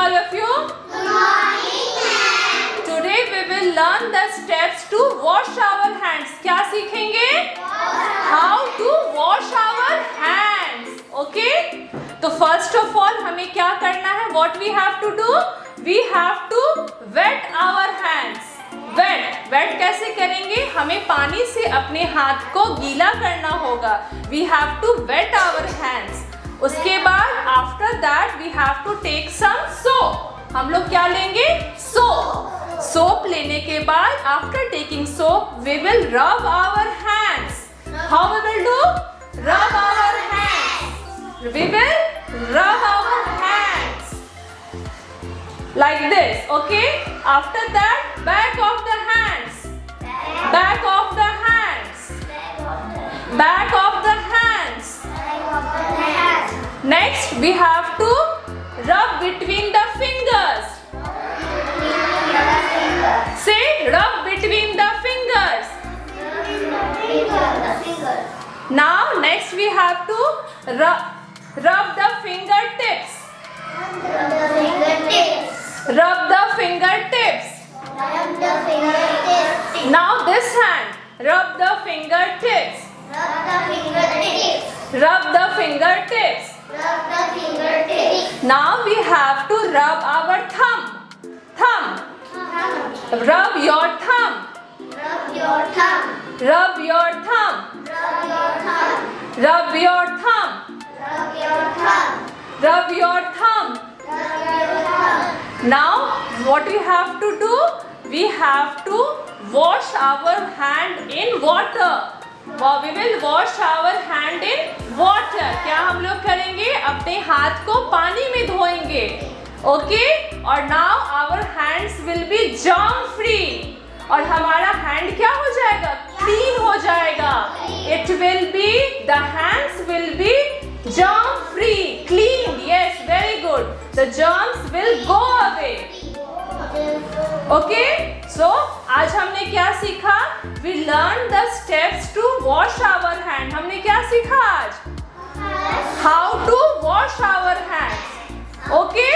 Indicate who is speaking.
Speaker 1: All of you.
Speaker 2: Good morning, ma'am.
Speaker 1: Today we will learn the steps to wash our hands. क्या सीखेंगे? How to wash our hands. Okay? तो first of all हमें क्या करना है? What we have to do? We have to wet our hands. Wet कैसे करेंगे? हमें पानी से अपने हाथ को गीला करना होगा. We have to wet our hands. उसके बाद after that we have to take some soap. हम लोग क्या लेंगे? सोप. सोप लेने के बाद after taking soap we will rub our hands. How we will do? Rub our hands. We will rub our hands like this. Okay? After that back of the hands. Back of the hands. Back of the hands. Next we have to rub between the fingers. Say rub between the fingers. Now next we have to rub the fingertips. Rub the fingertips. Now this hand. Rub the fingertips. Rub the fingertips. Now we have to rub our thumb. Rub your thumb. Rub your thumb. Rub your thumb. Rub your thumb. Now what we have to do? We have to wash our hand in water. We will wash our hand in water. क्या हम लोग करेंगे? अपने हाथ को पानी में धोएंगे. Okay? और now our hands will be germ free. और हमारा hand क्या हो जाएगा? Clean हो जाएगा. It will be, the hands will be germ free, clean. Yes, very good. The germs will go away. Okay? So आज हमने क्या सीखा? We learned the steps to wash our hand. हमने क्या सीखा आज? How to wash our hands. Okay?